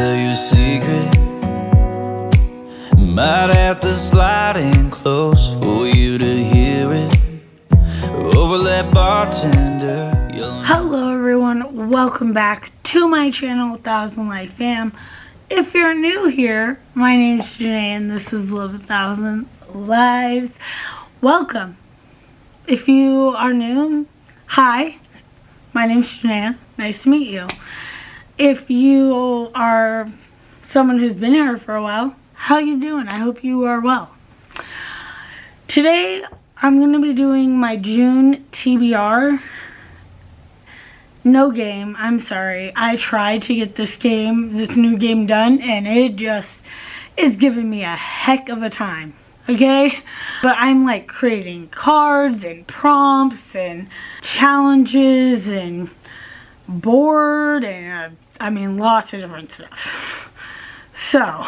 tell you a secret. Might have to slide in close for you to hear it. Over that bartender. Hello everyone, welcome back to my channel, 1000 Life Fam. If you're new here, my name is Jenaya and this is Live 1000 Lives. Welcome. If you are new, hi, my name is Jenaya. Nice to meet you. If you are someone who's been here for a while, how you doing? I hope you are well. Today, I'm going to be doing my June TBR. No game, I'm sorry. I tried to get this new game done, and it just is giving me a heck of a time, okay? But I'm like creating cards and prompts and challenges and board and I mean lots of different stuff. So,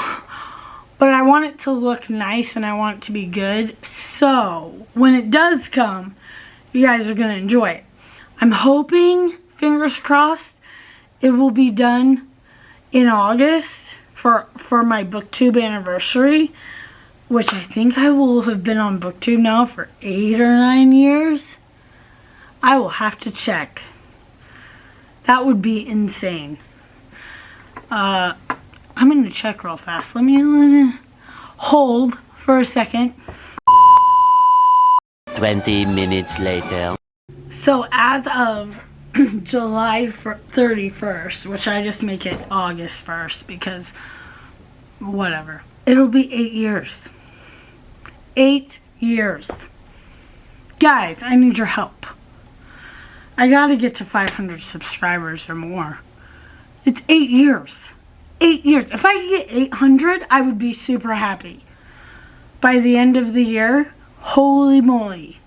but I want it to look nice and I want it to be good. So, when it does come, you guys are going to enjoy it. I'm hoping, fingers crossed, it will be done in August for my Booktube anniversary, which I think I will have been on Booktube now for 8 or 9 years. I will have to check. That would be insane. I'm going to check real fast. Let me hold for a second. 20 minutes later. So as of July 31st, which I just make it August 1st because whatever. It'll be 8 years. 8 years. Guys, I need your help. I gotta get to 500 subscribers or more. It's 8 years. 8 years. If I could get 800, I would be super happy. By the end of the year, holy moly.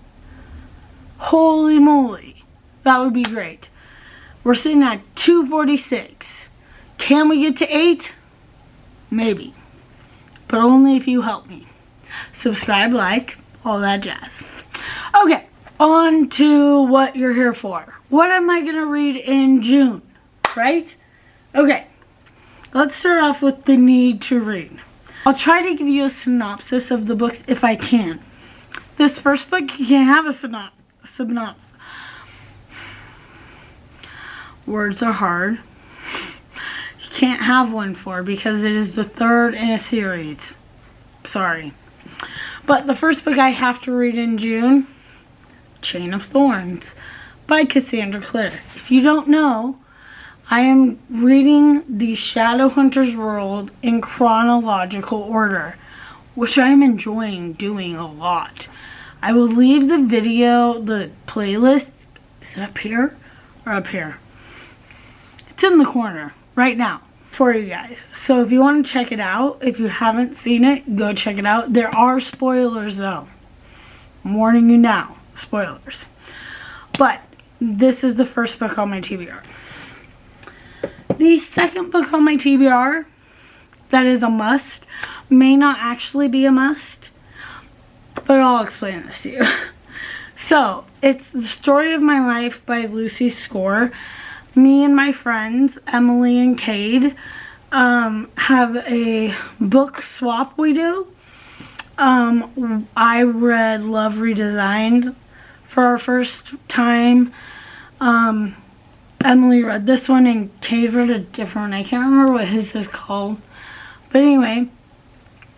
Holy moly. That would be great. We're sitting at 246. Can we get to 8? Maybe. But only if you help me. Subscribe, like, all that jazz. Okay. On to what you're here for. What am I going to read in June? Right? Okay. Let's start off with the need to read. I'll try to give you a synopsis of the books if I can. This first book, you can't have a synopsis. Words are hard. You can't have one for because it is the third in a series. Sorry. But the first book I have to read in June, Chain of Thorns by Cassandra Clare. If you don't know, I am reading the Shadowhunters world in chronological order, which I'm enjoying doing a lot. I will leave the video, the playlist, is it up here or up here? It's in the corner right now for you guys. So if you want to check it out, if you haven't seen it, go check it out. There are spoilers though. I'm warning you now. Spoilers. But this is the first book on my TBR. The second book on my TBR that is a must may not actually be a must, but I'll explain this to you. So, it's The Story of My Life by Lucy Score. Me and my friends, Emily and Cade, have a book swap we do. I read Love Redesigned for our first time. Emily read this one and Cade read a different one. I can't remember what his is called. But anyway,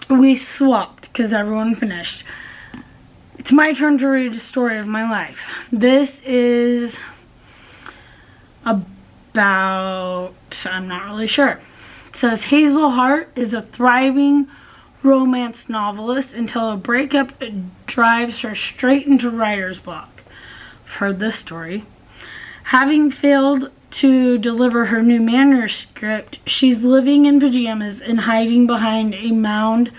we swapped because everyone finished. It's my turn to read The Story of My Life. This is about, I'm not really sure. It says Hazel Hart is a thriving romance novelist until a breakup drives her straight into writer's block. I've heard this story. Having failed to deliver her new manuscript, she's living in pajamas and hiding behind a mound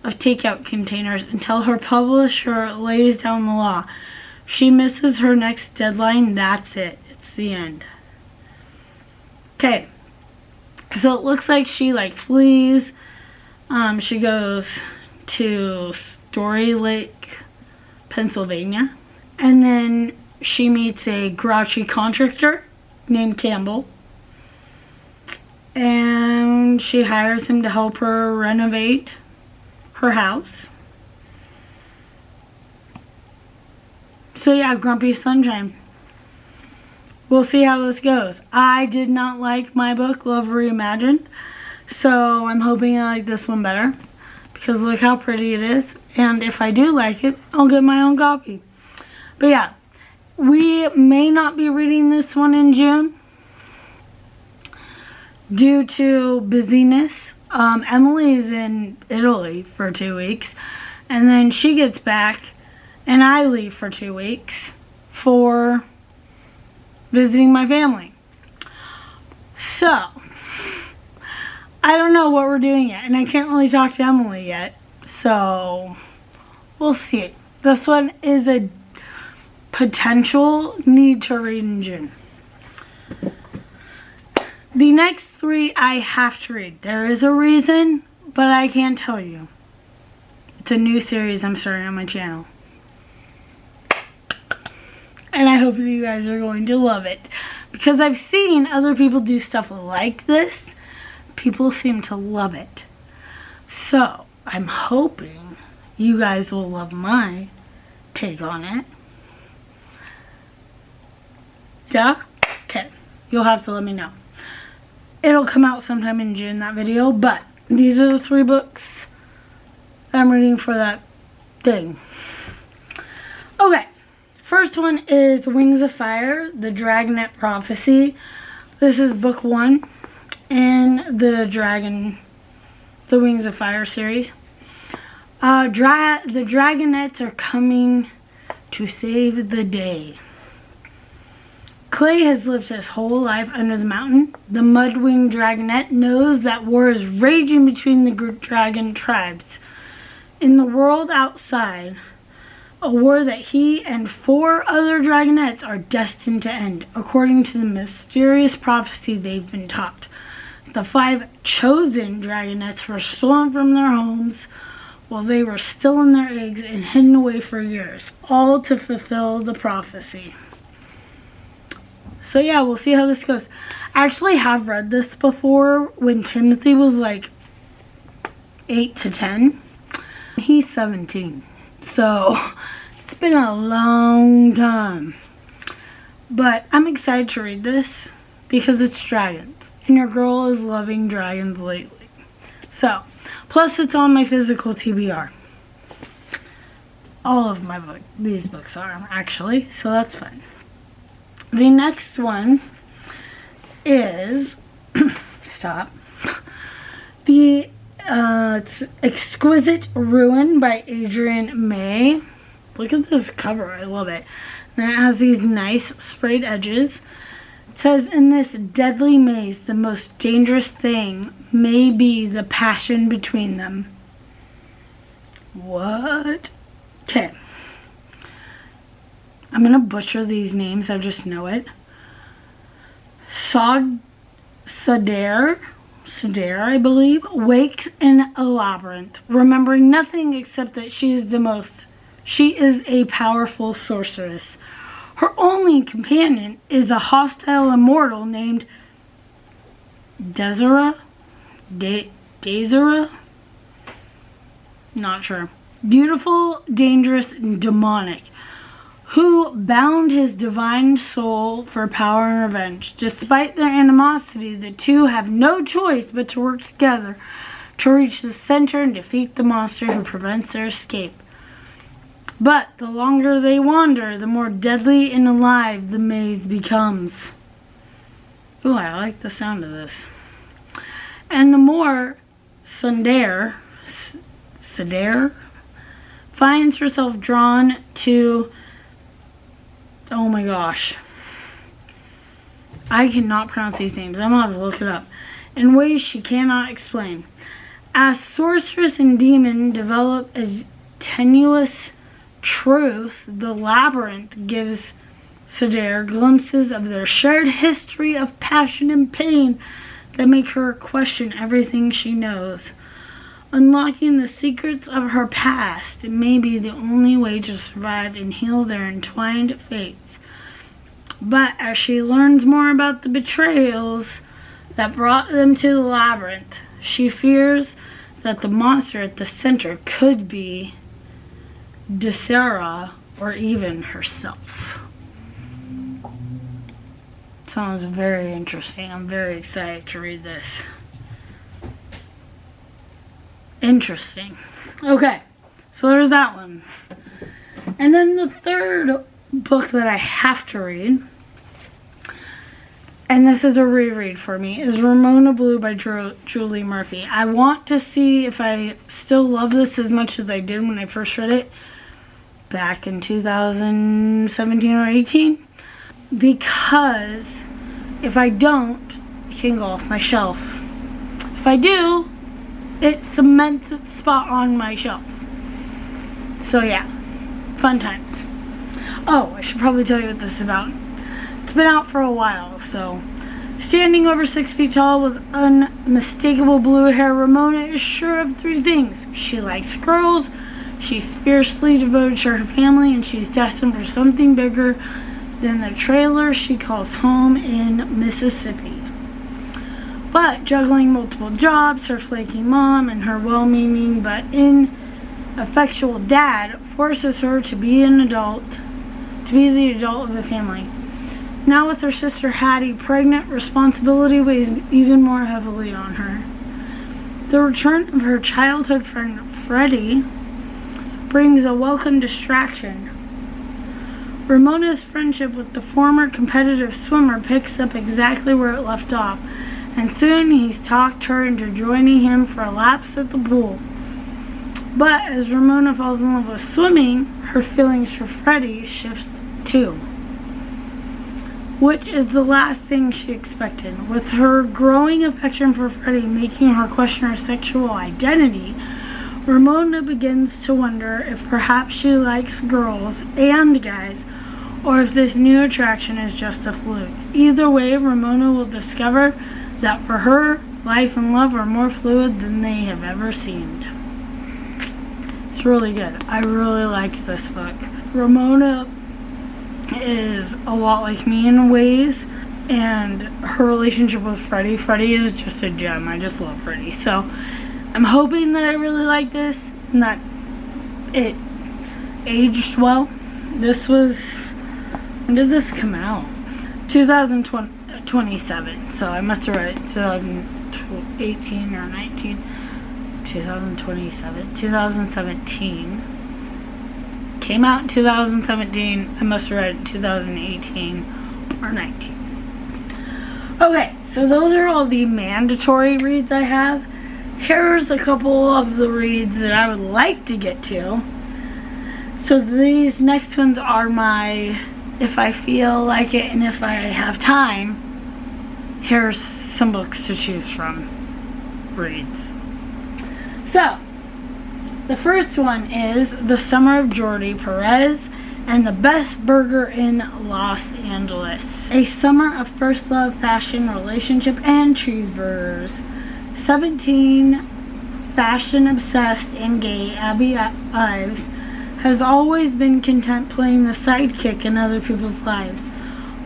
of takeout containers until her publisher lays down the law. If she misses her next deadline, that's it. It's the end. Okay. So it looks like she flees. She goes to Story Lake, Pennsylvania. And then she meets a grouchy contractor named Campbell. and she hires him to help her renovate her house. So yeah, Grumpy Sunshine. We'll see how this goes. I did not like my book, Love Reimagined, so I'm hoping I like this one better, because look how pretty it is, and if I do like it, I'll get my own copy. But yeah, we may not be reading this one in June due to busyness. Emily is in Italy for 2 weeks, and then she gets back, and I leave for 2 weeks for visiting my family. So, I don't know what we're doing yet, and I can't really talk to Emily yet, so we'll see. This one is a potential need to read in June. The next 3 I have to read. There is a reason, but I can't tell you. It's a new series I'm starting on my channel. And I hope you guys are going to love it, because I've seen other people do stuff like this. People seem to love it. So, I'm hoping you guys will love my take on it. Yeah? Okay. You'll have to let me know. It'll come out sometime in June, that video, but these are the 3 books I'm reading for that thing. Okay. First one is Wings of Fire, The Dragonet Prophecy. This is book 1 in the Wings of Fire series. The Dragonets are coming to save the day. Clay has lived his whole life under the mountain. The Mudwing Dragonet knows that war is raging between the dragon tribes. In the world outside, a war that he and 4 other dragonets are destined to end, according to the mysterious prophecy they've been taught. The 5 chosen dragonets were stolen from their homes while they were still in their eggs and hidden away for years, all to fulfill the prophecy. So yeah, we'll see how this goes. I actually have read this before when Timothy was like 8 to 10. He's 17. So, it's been a long time. But I'm excited to read this because it's dragons. And your girl is loving dragons lately. So, plus it's on my physical TBR. All of these books are actually, so that's fun. The next one is, stop, it's Exquisite Ruin by Adrienne May. Look at this cover. I love it. And it has these nice sprayed edges. It says, in this deadly maze, the most dangerous thing may be the passion between them. What? Okay. I'm going to butcher these names. I just know it. Sadair, I believe, wakes in a labyrinth, remembering nothing except that she is a powerful sorceress. Her only companion is a hostile immortal named Desira? Not sure. Beautiful, dangerous, and demonic, who bound his divine soul for power and revenge. Despite their animosity, the two have no choice but to work together to reach the center and defeat the monster who prevents their escape. But the longer they wander, the more deadly and alive the maze becomes. Ooh, I like the sound of this. And the more Sadair finds herself drawn to, oh my gosh, I cannot pronounce these names. I'm gonna have to look it up, in ways she cannot explain. As sorceress and demon develop a tenuous truth, the labyrinth gives Sadair glimpses of their shared history of passion and pain that make her question everything she knows. Unlocking the secrets of her past may be the only way to survive and heal their entwined fates. But as she learns more about the betrayals that brought them to the labyrinth. She fears that the monster at the center could be Desera or even herself. Sounds very interesting. I'm very excited to read this. Interesting. Okay, so there's that one. And then the third book that I have to read, and this is a reread for me, is Ramona Blue by Julie Murphy. I want to see if I still love this as much as I did when I first read it back in 2017 or 18. Because if I don't, it can go off my shelf. If I do, it cements its spot on my shelf. So yeah, fun times. Oh, I should probably tell you what this is about. It's been out for a while, so. Standing over 6 feet tall with unmistakable blue hair, Ramona is sure of 3 things. She likes girls, she's fiercely devoted to her family, and she's destined for something bigger than the trailer she calls home in Mississippi. But juggling multiple jobs, her flaky mom, and her well-meaning but ineffectual dad forces her to be the adult of the family. Now with her sister Hattie pregnant, responsibility weighs even more heavily on her. The return of her childhood friend Freddie brings a welcome distraction. Ramona's friendship with the former competitive swimmer picks up exactly where it left off, and soon he's talked her into joining him for laps at the pool. But as Ramona falls in love with swimming, her feelings for Freddie shifts too, which is the last thing she expected. With her growing affection for Freddie making her question her sexual identity, Ramona begins to wonder if perhaps she likes girls and guys, or if this new attraction is just a fluke. Either way, Ramona will discover that for her, life and love are more fluid than they have ever seemed. It's really good. I really liked this book. Ramona is a lot like me in ways, and her relationship with Freddie is just a gem. I just love Freddie. So I'm hoping that I really like this and that it aged well. This was, when did this come out? 2027. So I must have read it 2018 or 19. 2017. Came out in 2017. I must have read it in 2018 or 19. Okay, so those are all the mandatory reads I have. Here's a couple of the reads that I would like to get to. So these next ones are my, if I feel like it and if I have time, here's some books to choose from reads. So, the first one is The Summer of Jordi Perez and the Best Burger in Los Angeles. A summer of first love, fashion, relationship, and cheeseburgers. 17 fashion-obsessed and gay Abby Ives has always been content playing the sidekick in other people's lives.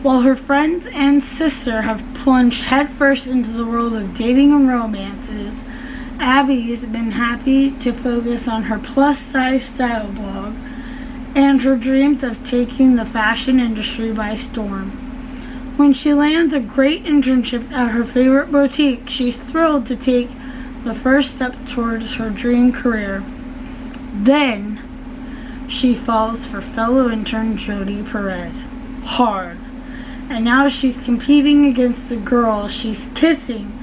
While her friends and sister have plunged headfirst into the world of dating and romances, Abby's been happy to focus on her plus-size style blog and her dreams of taking the fashion industry by storm. When she lands a great internship at her favorite boutique, she's thrilled to take the first step towards her dream career. Then, she falls for fellow intern Jordi Perez hard, and now she's competing against the girl she's kissing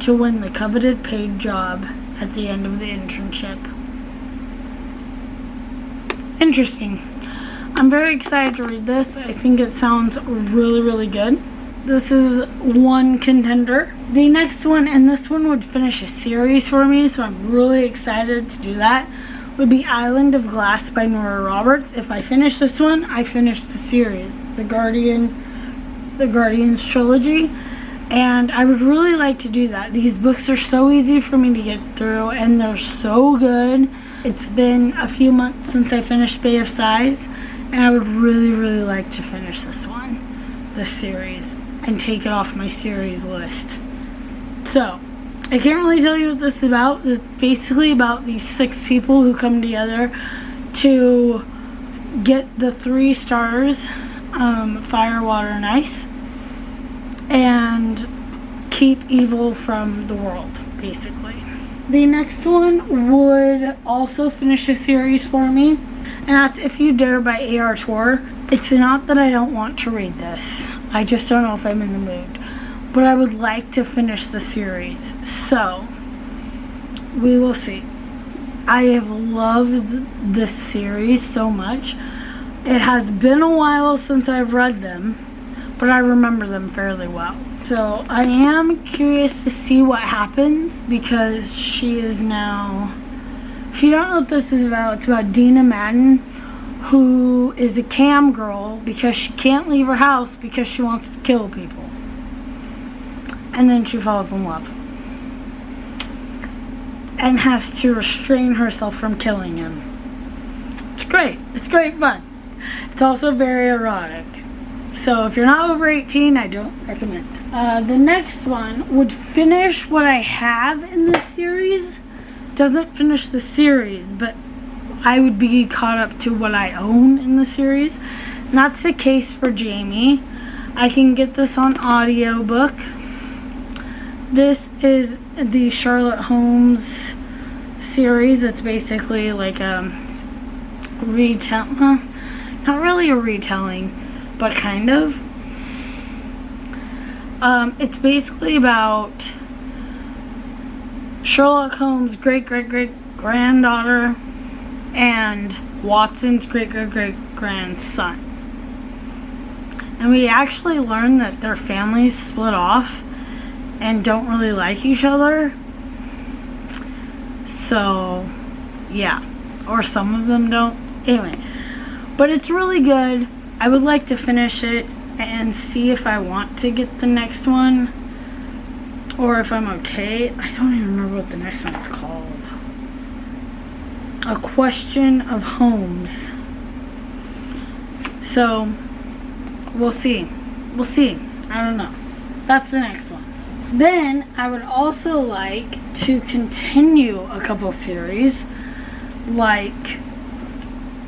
to win the coveted paid job at the end of the internship. Interesting. I'm very excited to read this. I think it sounds really, really good. This is one contender. The next one, and this one would finish a series for me, so I'm really excited to do that, would be Island of Glass by Nora Roberts. If I finish this one, I finish the series, the Guardians trilogy. And I would really like to do that. These books are so easy for me to get through, and they're so good. It's been a few months since I finished Bay of Sighs, and I would really, really like to finish this series, and take it off my series list. So, I can't really tell you what this is about. It's basically about these 6 people who come together to get the 3 stars, fire, water, and ice, and keep evil from the world, basically. The next one would also finish the series for me, and that's If You Dare by A.R. Tor. It's not that I don't want to read this. I just don't know if I'm in the mood. But I would like to finish the series. So, we will see. I have loved this series so much. It has been a while since I've read them, but I remember them fairly well. So, I am curious to see what happens, because she is now... If you don't know what this is about, it's about Dina Madden, who is a cam girl because she can't leave her house because she wants to kill people. And then she falls in love. And has to restrain herself from killing him. It's great. It's great fun. It's also very erotic. So if you're not over 18, I don't recommend. The next one would finish what I have in this series. Doesn't finish the series, but I would be caught up to what I own in the series. And that's the case for Jamie. I can get this on audiobook. This is the Sherlock Holmes series. It's basically like a retelling, not really a retelling, but kind of. It's basically about Sherlock Holmes' great-great-great-granddaughter and Watson's great-great-great-grandson. And we actually learn that their families split off and don't really like each other. So, yeah. Or some of them don't. Anyway. But it's really good. I would like to finish it and see if I want to get the next one. Or if I'm okay. I don't even remember what the next one's called. A Question of Homes. So, we'll see. We'll see. I don't know. That's the next one. Then, I would also like to continue a couple series, like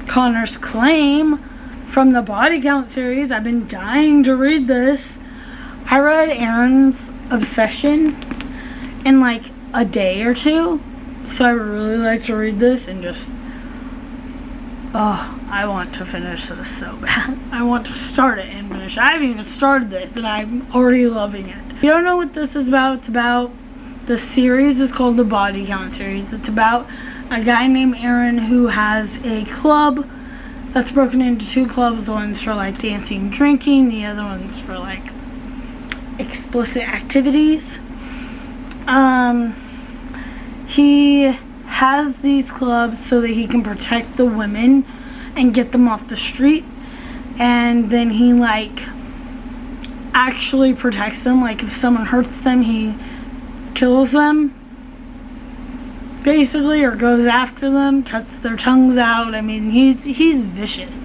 Connor's Claim from the Body Count series. I've been dying to read this. I read Aaron's Obsession in like a day or 2, so I would really like to read this and just... Oh, I want to finish this so bad. I want to start it and finish it. I haven't even started this, and I'm already loving it. If you don't know what this is about, it's about... The series is called the Body Count series. It's about a guy named Aaron who has a club that's broken into 2 clubs. One's for like dancing and drinking. The other one's for like explicit activities. He has these clubs so that he can protect the women and get them off the street, and then he like actually protects them. Like if someone hurts them, he kills them basically, or goes after them, cuts their tongues out. I mean, he's vicious.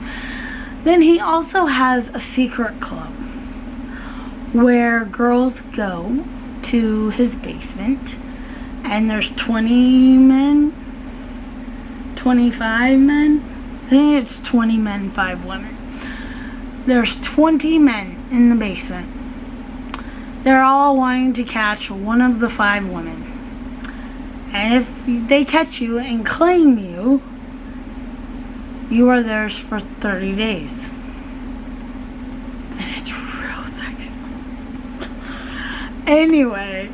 Then he also has a secret club where girls go to his basement, and there's 20 men, 25 men. I think it's 20 men, 5 women. There's 20 men in the basement. They're all wanting to catch one of the 5 women. And if they catch you and claim you, you are theirs for 30 days. And it's real sexy. Anyway,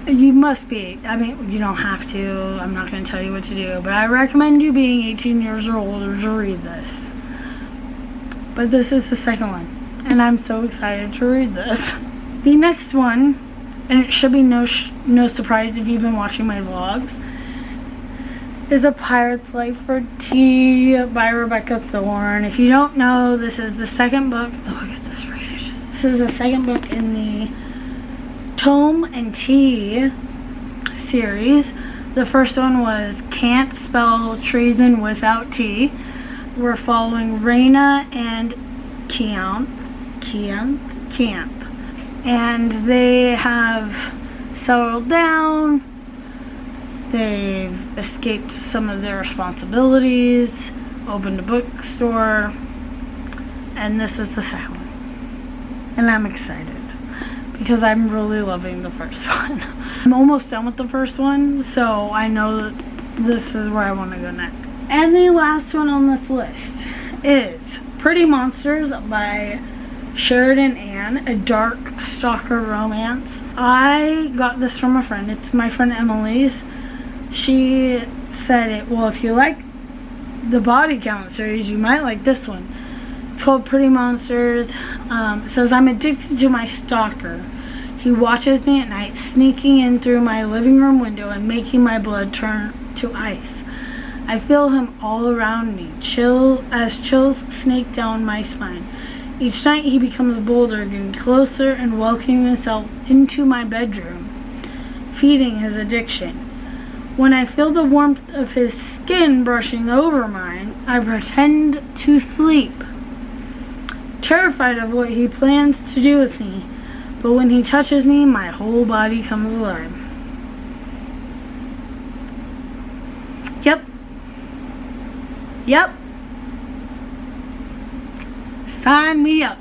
you must be, I mean, you don't have to. I'm not going to tell you what to do. But I recommend you being 18 years or older to read this. But this is the second one. And I'm so excited to read this. The next one, and it should be no surprise if you've been watching my vlogs, is A Pirate's Life for Tea by Rebecca Thorne. If you don't know, this is the second book. Oh, look at this radish. This is the second book in the Tome and Tea series. The first one was Can't Spell Treason Without Tea. We're following Raina and Kianth. And they have settled down. They've escaped some of their responsibilities, opened a bookstore, and this is the second one. And I'm excited because I'm really loving the first one. I'm almost done with the first one, so I know that this is where I want to go next. And the last one on this list is Pretty Monsters by Sheridan Ann, a dark stalker romance. I got this from a friend. It's my friend Emily's. She said it, well, if you like the body count series, you might like this one. It's called Pretty Monsters. It says, I'm addicted to my stalker. He watches me at night, sneaking in through my living room window and making my blood turn to ice. I feel him all around me, chills snake down my spine. Each night he becomes bolder, getting closer and welcoming himself into my bedroom, feeding his addiction. When I feel the warmth of his skin brushing over mine, I pretend to sleep, terrified of what he plans to do with me. But when he touches me, my whole body comes alive. Yep. Sign me up.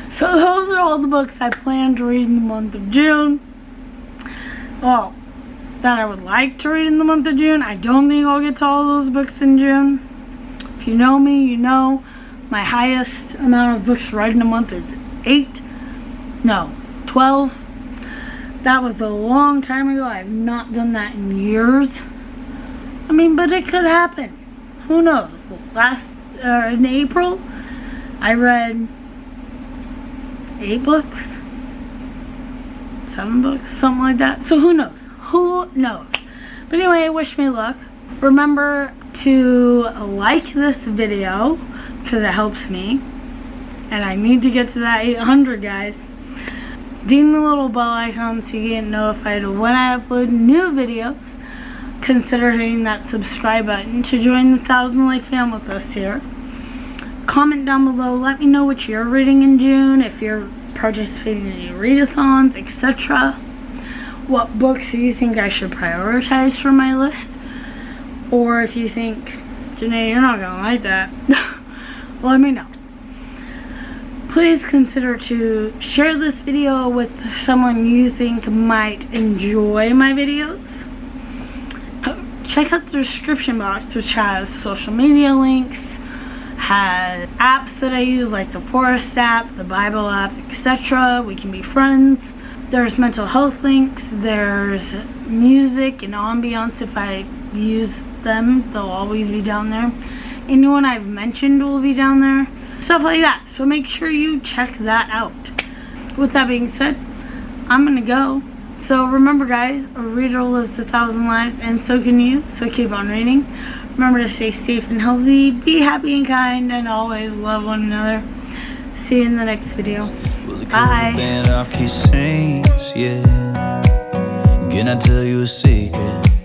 So those are all the books I plan to read in the month of June. Well, that I would like to read in the month of June. I don't think I'll get to all those books in June. If you know me, you know my highest amount of books to read in a month is 12. That was a long time ago. I've not done that in years. I mean, but it could happen. Who knows? In April, I read 8 books, 7 books, something like that. So who knows? Who knows? But anyway, wish me luck. Remember to like this video because it helps me. And I need to get to that 800, guys. Ding the little bell icon so you get notified when I upload new videos. Consider hitting that subscribe button to join the 1,000 Life fam with us here. Comment down below. Let me know what you're reading in June, if you're participating in any readathons, etc. What books do you think I should prioritize for my list? Or if you think, Jenaya, you're not going to like that, let me know. Please consider to share this video with someone you think might enjoy my videos. Check out the description box, which has social media links, has apps that I use like the Forest app, the Bible app, etc. We can be friends. There's mental health links, there's music and ambiance. If I use them, they'll always be down there. Anyone I've mentioned will be down there. Stuff like that. So make sure you check that out. With that being said, I'm gonna go. So remember, guys, a reader lives 1,000 lives, and so can you. So keep on reading. Remember to stay safe and healthy, be happy and kind, and always love one another. See you in the next video. Bye. Can I tell you a secret?